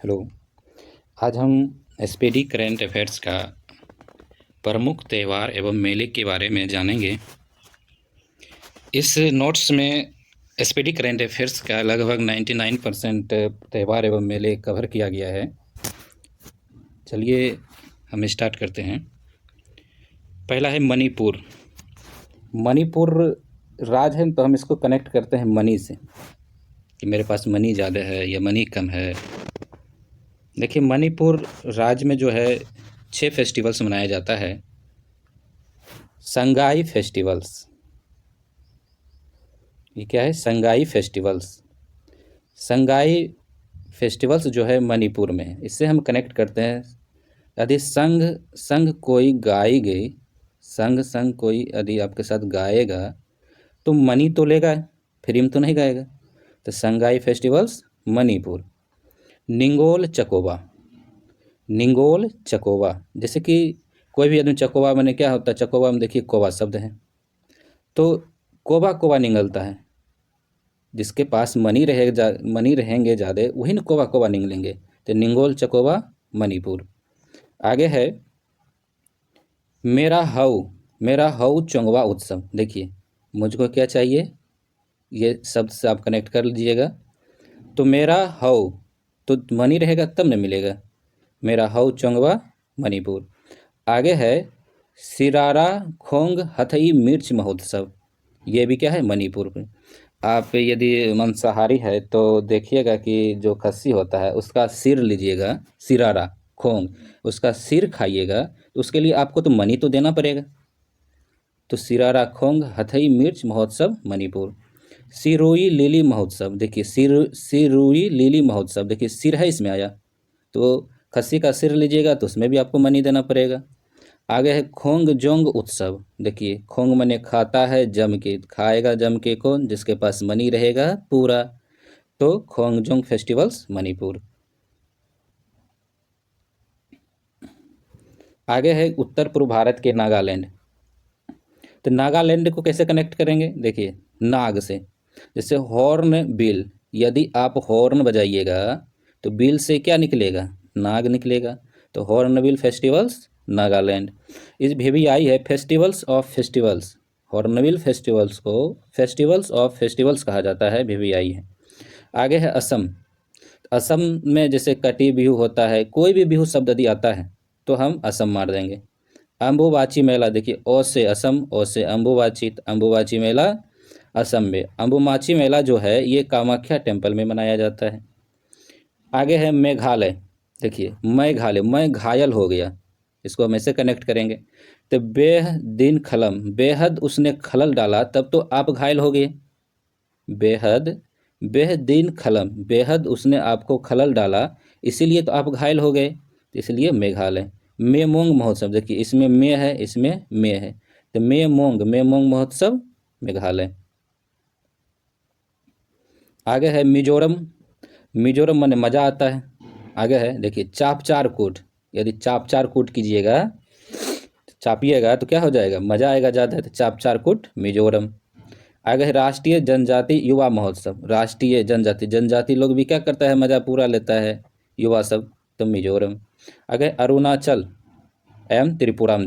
Hello. आज हम SPD current affairs का प्रमुख त्यौहार एवं मेले के बारे में जानेंगे। इस नोट्स में एसपीडी करेंट अफेयर्स का लगभग 99% त्यौहार एवं मेले कवर किया गया है। चलिए हम स्टार्ट करते हैं। पहला है मणिपुर। मणिपुर राज्य है तो हम इसको कनेक्ट करते हैं मनी से कि मेरे पास मनी ज़्यादा है या मनी कम है। देखिए, मणिपुर राज्य में जो है 6 फेस्टिवल्स मनाया जाता है। संगाई फेस्टिवल्स, ये क्या है? संगाई फेस्टिवल्स। संगाई फेस्टिवल्स जो है मणिपुर में, इससे हम कनेक्ट करते हैं। यदि संग संग कोई गाएगी, संग संग कोई यदि आपके साथ गाएगा तो मनी तो लेगा, फ्री तो नहीं गाएगा। तो संगाई फेस्टिवल्स मणिपुर। निंगोल चकोबा। निंगोल चकोबा, जैसे कि कोई भी आदमी चकोबा मैंने क्या होता है, चकोबा में देखिए कोबा शब्द है, तो कोबा कोबा निगलता है। जिसके पास मनी रहेंगे ज़्यादा वही न कोबा कोबा निगलेंगे। तो निंगोल चकोबा मणिपुर। आगे है मेरा हऊ चोंगवा उत्सव। देखिए, मुझको क्या चाहिए, ये शब्द से आप कनेक्ट कर लीजिएगा। तो मेरा हऊ, तो मनी रहेगा तब न मिलेगा। मेरा हऊ चोंगवा मणिपुर। आगे है सिरारा खोंग हथई मिर्च महोत्सव। ये भी क्या है? मणिपुर में। आप यदि मांसाहारी है तो देखिएगा कि जो खस्सी होता है उसका सिर लीजिएगा, सिरारा खोंग, उसका सिर खाइएगा तो उसके लिए आपको तो मनी तो देना पड़ेगा। तो सिरारा खोंग हथई मिर्च महोत्सव मणिपुर। सिरोई लिली महोत्सव। देखिए, सिरोई लिली महोत्सव, देखिए सिर है इसमें आया, तो खस्सी का सिर लीजिएगा तो उसमें भी आपको मनी देना पड़ेगा। आगे है खोंग जोंग उत्सव। देखिए, खोंग मने खाता है जम के, खाएगा जम के कौन? जिसके पास मनी रहेगा पूरा। तो खोंग जोंग फेस्टिवल्स मणिपुर। आगे है उत्तर पूर्व भारत के नागालैंड। तो नागालैंड को कैसे कनेक्ट करेंगे? देखिए, नाग से, जैसे हॉर्न बिल, यदि आप हॉर्न बजाइएगा तो बिल से क्या निकलेगा? नाग निकलेगा। तो हॉर्नबिल फेस्टिवल्स नागालैंड। इस VVI है festivals of festivals. Hornbill festivals को फेस्टिवल्स ऑफ फेस्टिवल्स कहा जाता है, VVI है। आगे है असम। असम में जैसे कटी बिहू होता है, कोई भी बिहू शब्द यदि आता है तो हम असम मार देंगे। अम्बुबाची मेला। देखिए, ओ से असम, ओ से अम्बुबाची, अम्बुबाची मेला असम में। अम्बुबाची मेला जो है ये कामाख्या टेम्पल में मनाया जाता है। आगे है मेघालय। देखिए, मैं घायल हो गया, इसको हम ऐसे कनेक्ट करेंगे। तो बेहद खलम, बेहद उसने खलल डाला तब तो आप घायल हो गए। बेहदीन खलम, बेहद उसने आपको खलल डाला इसीलिए तो आप घायल हो गए, इसलिए मेघालय। मेमोंग महोत्सव। देखिए, इसमें मे है, इसमें मे है, तो मेमोंग महोत्सव मेघालय। आगे है मिजोरम। मिजोरम माने मज़ा आता है। आगे है देखिए चापचार कूट। यदि चापचार कूट कीजिएगा, चापिएगा तो क्या हो जाएगा? मज़ा आएगा ज़्यादा। तो चापचार कूट मिजोरम। आगे है राष्ट्रीय जनजाति युवा महोत्सव। राष्ट्रीय जनजाति लोग भी क्या करता है? मज़ा पूरा लेता है युवा सब, तो मिजोरम। आगे अरुणाचल एवं त्रिपुरा में।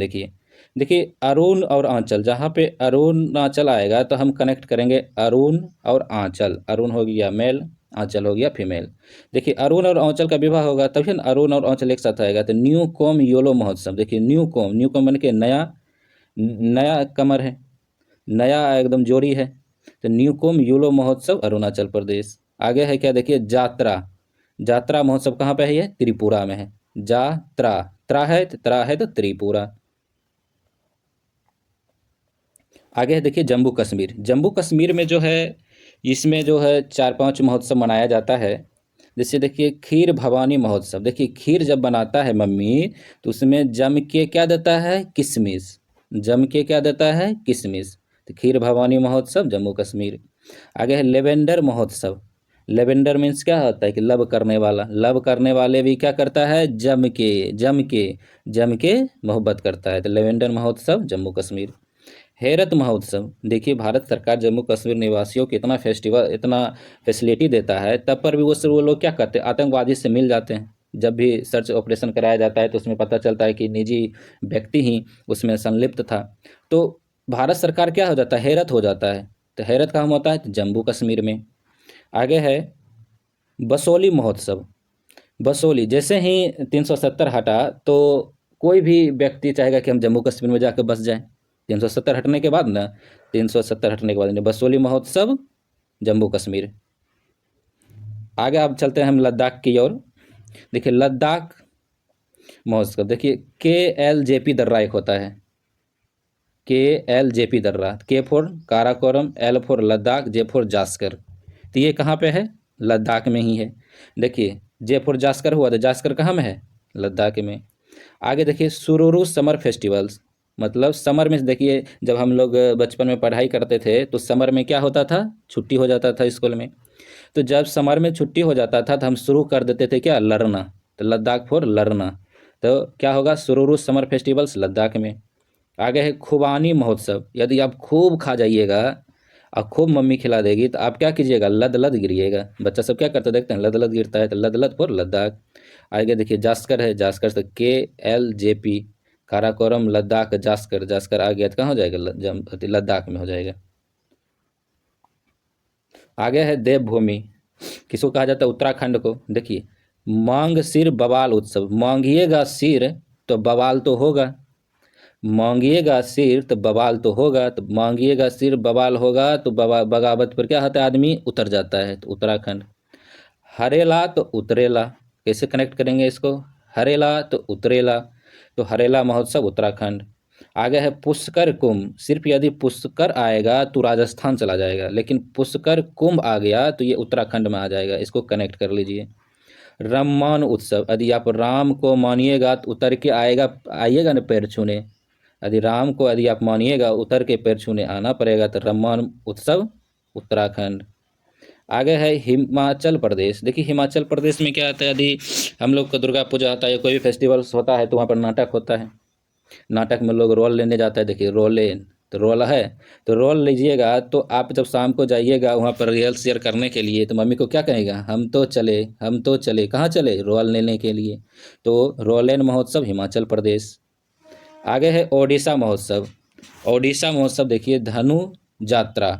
देखिए अरुण और आंचल, जहाँ पे अरुणाचल आएगा तो हम कनेक्ट करेंगे अरुण और आंचल। अरुण हो गया मेल, आंचल हो गया फीमेल। देखिए, अरुण और आंचल का विवाह होगा तभी ना अरुण और आंचल एक साथ आएगा। तो न्यू कॉम योलो महोत्सव। देखिए, न्यू कॉम बन के नया, नया कमर है, नया एकदम जोड़ी है। तो न्यू कॉम योलो महोत्सव अरुणाचल प्रदेश। आगे है क्या? देखिए जात्रा महोत्सव कहाँ पे है? ये त्रिपुरा में है। जात्रा, त्रा है तो त्रिपुरा। आगे है देखिए जम्मू कश्मीर। जम्मू कश्मीर में जो है, इसमें जो है 4-5 महोत्सव मनाया जाता है। जैसे देखिए खीर भवानी महोत्सव। देखिए, खीर जब बनाता है मम्मी तो उसमें जम के क्या देता है? किशमिश। जम के क्या देता है? किशमिश। तो खीर भवानी महोत्सव जम्मू कश्मीर। आगे है लेवेंडर महोत्सव। लेवेंडर मीन्स क्या होता है कि लव करने वाला, लव करने वाले भी क्या करता है? जम के मोहब्बत करता है। तो लेवेंडर महोत्सव जम्मू कश्मीर। हेरत महोत्सव, देखिए भारत सरकार जम्मू कश्मीर निवासियों को इतना फेस्टिवल, इतना फैसिलिटी देता है, तब पर भी वो लोग क्या करते हैं, आतंकवादी से मिल जाते हैं। जब भी सर्च ऑपरेशन कराया जाता है तो उसमें पता चलता है कि निजी व्यक्ति ही उसमें संलिप्त था, तो भारत सरकार क्या हो जाता है, हैरत हो जाता है। तो हैरत कहाँ होता है, तो जम्मू कश्मीर में। आगे है बसोली महोत्सव। बसोली, जैसे ही 370 हटा तो कोई भी व्यक्ति चाहेगा कि हम जम्मू कश्मीर में जाकर बस जाएं। 370 हटने के बाद ना, 370 हटने के बाद बसोली महोत्सव जम्मू कश्मीर। आगे आप चलते हैं हम लद्दाख की ओर। देखिए लद्दाख महोत्सव, देखिए KLJP दर्रा एक होता है, KLJP दर्रा, K for Karakoram, L for Ladakh, J for Zanskar. तो ये कहाँ पे है, लद्दाख में ही है। देखिए J फॉर जास्कर हुआ, तो जास्कर कहाँ में है, लद्दाख में। आगे देखिए सुरुरु समर फेस्टिवल्स, मतलब समर में देखिए जब हम लोग बचपन में पढ़ाई करते थे तो समर में क्या होता था, छुट्टी हो जाता था स्कूल में। तो जब समर में छुट्टी हो जाता था तो हम शुरू कर देते थे क्या, लरना। तो लद्दाख फॉर लरना, तो क्या होगा, सुरुरु समर फेस्टिवल्स लद्दाख में। आगे है खुबानी महोत्सव, यदि आप खूब खा जाइएगा और खूब मम्मी खिला देगी तो आप क्या कीजिएगा, लद लद गिरिएगा। बच्चा सब क्या करते देखते हैं, लद लद गिरता है, तो लद लद फॉर लद्दाख। आगे देखिए जास्कर है, जास्कर से KLJP, काराकोरम लद्दाख, जास्कर, जास्कर आ गया तो कहाँ हो जाएगा, लद्दाख में हो जाएगा। आगे है देवभूमि, किसको कहा जाता है, उत्तराखंड को। देखिए मांग सिर बवाल उत्सव, मांगिएगा सिर तो बवाल तो होगा, मांगिएगा सिर तो बवाल तो होगा, तो मांगिएगा सिर बवाल होगा तो बगावत पर क्या होता है, आदमी उतर जाता है, तो उत्तराखंड। हरेला तो उतरेला, कैसे कनेक्ट करेंगे इसको, हरेला तो उतरेला, तो हरेला महोत्सव उत्तराखंड। आगे है पुष्कर कुंभ, सिर्फ यदि पुष्कर आएगा तो राजस्थान चला जाएगा, लेकिन पुष्कर कुंभ आ गया तो ये उत्तराखंड में आ जाएगा, इसको कनेक्ट कर लीजिए। रम्मान उत्सव, यदि आप राम को मानिएगा तो उतर के आइएगा ना पैर छूने, यदि राम को यदि आप मानिएगा उतर के पैर छूने आना पड़ेगा, तो रम्मान उत्सव उत्तराखंड। आगे है हिमाचल प्रदेश। देखिए हिमाचल प्रदेश में क्या आता है, यदि हम लोग का दुर्गा पूजा होता है या कोई भी फेस्टिवल्स होता है तो वहाँ पर नाटक होता है, नाटक में लोग रोल लेने जाता है। देखिए रोले, तो रोल है, तो रोल लीजिएगा, तो आप जब शाम को जाइएगा वहाँ पर रियल शेयर करने के लिए तो मम्मी को क्या कहेगा, हम तो चले, हम तो चले, कहाँ चले, रोल लेने के लिए। तो रोलेन महोत्सव हिमाचल प्रदेश। आगे है ओडिशा महोत्सव। ओडिशा महोत्सव देखिए धनु यात्रा,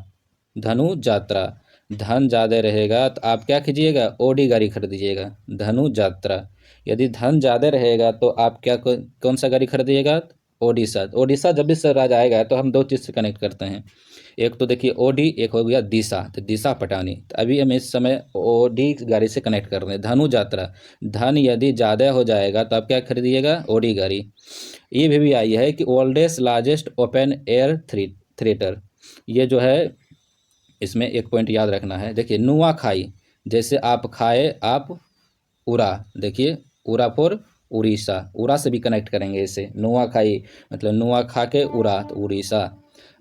धनु यात्रा, धन ज़्यादा रहेगा तो आप क्या कीजिएगा, ओडी गाड़ी खरीदिएगा, धनु यात्रा। यदि धन ज़्यादा रहेगा तो आप क्या कौन सा गाड़ी खरीदिएगा, ओडिशा। ओडिशा जब भी सर राज आएगा तो हम दो चीज़ से कनेक्ट करते हैं, एक तो देखिए ओडी, एक हो गया दिशा, तो दिशा पटानी। तो अभी हम इस समय ओडी गाड़ी से कनेक्ट कर रहे हैं, धनु यात्रा। धन यदि ज़्यादा हो जाएगा तो आप क्या खरीदिएगा, ओडी गाड़ी। ये भी आई है कि oldest largest open air theatre, ये जो है इसमें एक पॉइंट याद रखना है। देखिए नुआ खाई, जैसे आप खाए आप उरा, देखिए उरा फॉर उड़ीसा, उरा से भी कनेक्ट करेंगे इसे, नुआ खाई मतलब नुआ खा के उरा, तो उड़ीसा।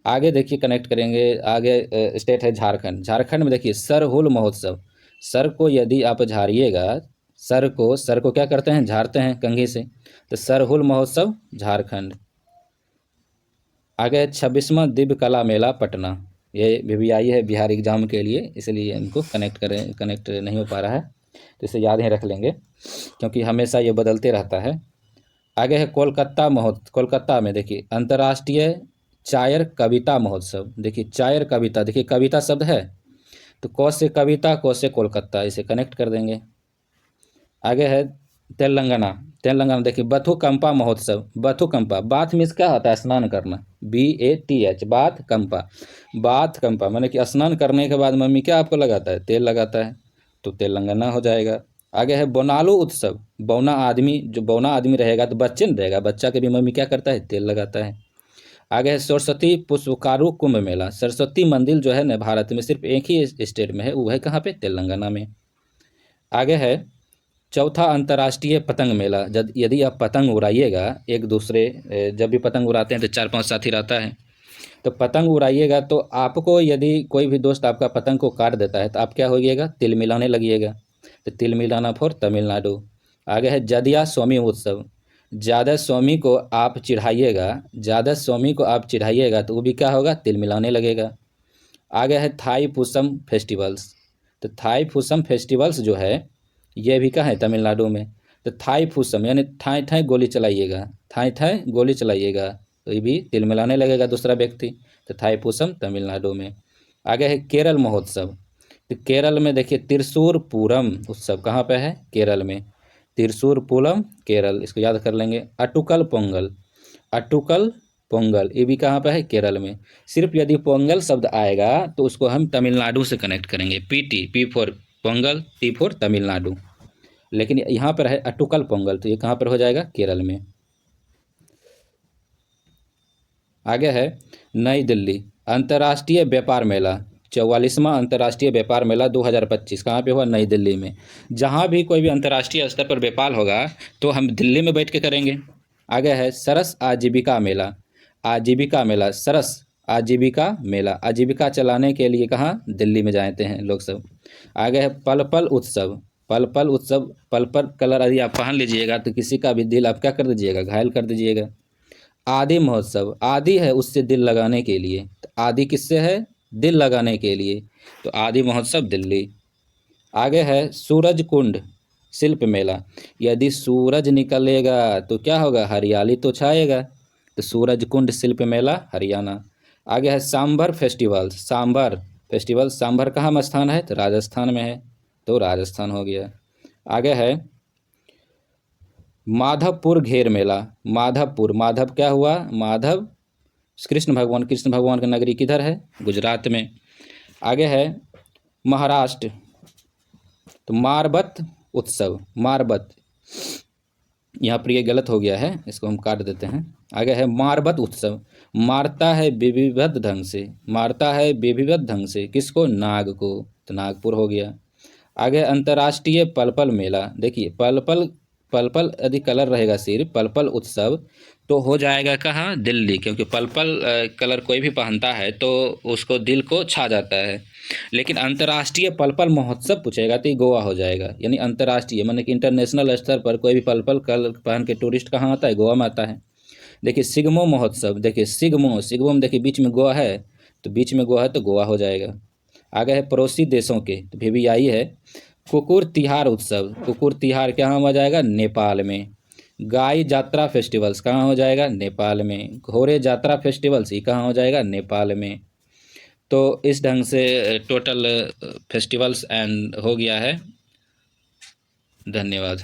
आगे देखिए कनेक्ट करेंगे, आगे स्टेट है झारखंड। झारखंड में देखिए सरहुल महोत्सव, सर को यदि आप झाड़िएगा, सर को क्या करते हैं, झाड़ते हैं कंघी से, तो सरहुल महोत्सव झारखंड। आगे 26वां दिव्य कला मेला पटना, ये भी आई है बिहार एग्जाम के लिए, इसलिए इनको कनेक्ट नहीं हो पा रहा है, तो इसे याद ही रख लेंगे क्योंकि हमेशा ये बदलते रहता है। आगे है कोलकाता महोत्सव। कोलकाता में देखिए अंतर्राष्ट्रीय चायर कविता महोत्सव। देखिए चायर कविता, देखिए कविता शब्द है तो क से कविता, क से कोलकाता, इसे कनेक्ट कर देंगे। आगे है तेलंगाना। तेलंगाना देखिए बथुकंपा महोत्सव। बथुकंपा, बाथ मीन्स क्या होता है, स्नान करना, BATH, बाथ कंपा, बाथ कंपा माने कि स्नान करने के बाद मम्मी क्या आपको लगाता है, तेल लगाता है, तो तेलंगाना हो जाएगा। आगे है बोनालू उत्सव। बौना आदमी, जो बौना आदमी रहेगा तो बच्चे नहीं रहेगा, बच्चा के भी मम्मी क्या करता है, तेल लगाता है। आगे है सरस्वती पुष्पकारु कुंभ मेला। सरस्वती मंदिर जो है ना भारत में सिर्फ एक ही स्टेट में है, वो है कहाँ पे, तेलंगाना में। आगे है चौथा अंतर्राष्ट्रीय पतंग मेला। यदि आप पतंग उड़ाइएगा एक दूसरे, जब भी पतंग उड़ाते हैं तो 4-5 साथी रहता है, तो पतंग उड़ाइएगा तो आपको यदि कोई भी दोस्त आपका पतंग को काट देता है तो आप क्या होइएगा, तिल मिलाने लगिएगा, तो तिल मिलाना फॉर तमिलनाडु। आगे है जदिया स्वामी उत्सव। ज़्यादा स्वामी को आप चिढ़ाइएगा तो वो भी क्या होगा, तिल मिलाने लगेगा। आगे है थाई पूसम फेस्टिवल्स। तो थाई पूसम फेस्टिवल्स जो है ये भी क्या है, तमिलनाडु में। तो थाई पूसम यानी ठाई ठाई गोली चलाइएगा, ठाई ठाई गोली चलाइएगा, तो ये भी तिल मिलाने लगेगा दूसरा व्यक्ति। तो थाई पूसम तमिलनाडु में। आगे है केरल महोत्सव। तो केरल में देखिए त्रिशूर पूरम उत्सव कहाँ पे है, केरल में। त्रिशूर पूरम केरल, इसको याद कर लेंगे। अटुकल पोंगल, अटुकल पोंगल ये भी कहाँ पे है, केरल में। सिर्फ यदि पोंगल शब्द आएगा तो उसको हम तमिलनाडु से कनेक्ट करेंगे। P for Pongal, T for Tamil Nadu. लेकिन यहाँ पर है अटुकल पोंगल, तो ये कहाँ पर हो जाएगा, केरल में। आगे है नई दिल्ली अंतर्राष्ट्रीय व्यापार मेला। 44वां अंतर्राष्ट्रीय व्यापार मेला 2025 कहाँ पे हुआ, नई दिल्ली में। जहाँ भी कोई भी अंतर्राष्ट्रीय स्तर पर व्यापार होगा तो हम दिल्ली में बैठ के करेंगे। आगे है सरस आजीविका मेला। आजीविका मेला, सरस आजीविका मेला, आजीविका चलाने के लिए कहाँ, दिल्ली में जाते हैं लोग सब। आगे है पल पल उत्सव। पल पल उत्सव, पल पल कलर यदि आप पहन लीजिएगा तो किसी का भी दिल आप क्या कर दीजिएगा, घायल कर दीजिएगा। आदि महोत्सव, आदि है उससे दिल लगाने के लिए, तो आदि किससे है, दिल लगाने के लिए, तो आदि महोत्सव दिल्ली। आगे है सूरज कुंड शिल्प मेला। यदि सूरज निकलेगा तो क्या होगा, हरियाली तो छाएगा, तो सूरज कुंड शिल्प मेला हरियाणा। आगे है सांभर फेस्टिवल। सांभर फेस्टिवल, सांभर कहाँ में स्थान है, तो राजस्थान में है, तो राजस्थान हो गया। आगे है माधवपुर घेर मेला। माधवपुर, माधव क्या हुआ, माधव कृष्ण भगवान की नगरी किधर है, गुजरात में। आगे है महाराष्ट्र, तो मारबत उत्सव, मारबत, यहाँ पर ये गलत हो गया है, इसको हम काट देते हैं। आगे है मारबत उत्सव, मारता है विधिवत ढंग से, मारता है विधिवत ढंग से, किसको, नाग को, तो नागपुर हो गया। आगे अंतर्राष्ट्रीय पलपल मेला। देखिए पलपल, पलपल यदि कलर रहेगा सिर्फ पलपल उत्सव तो हो जाएगा कहाँ, दिल्ली, क्योंकि पलपल कलर कोई भी पहनता है तो उसको दिल को छा जाता है। लेकिन अंतर्राष्ट्रीय पलपल महोत्सव पूछेगा तो ये गोवा हो जाएगा। यानी अंतर्राष्ट्रीय माने कि इंटरनेशनल स्तर पर कोई भी पलपल कलर पहन के टूरिस्ट कहाँ आता है, गोवा में आता है। देखिए सिग्मो महोत्सव, देखिए सिग्मो, सिग्मो में देखिए बीच में गोवा है, तो बीच में गोवा है तो गोवा हो जाएगा। आगे है पड़ोसी देशों के, तो VVI है। कुकुर तिहार उत्सव, कुकुर तिहार कहाँ हो जाएगा, नेपाल में। गाय जात्रा फेस्टिवल्स कहाँ हो जाएगा, नेपाल में। घोड़े जात्रा फेस्टिवल्स ये कहाँ हो जाएगा, नेपाल में। तो इस ढंग से टोटल फेस्टिवल्स एंड हो गया है। धन्यवाद।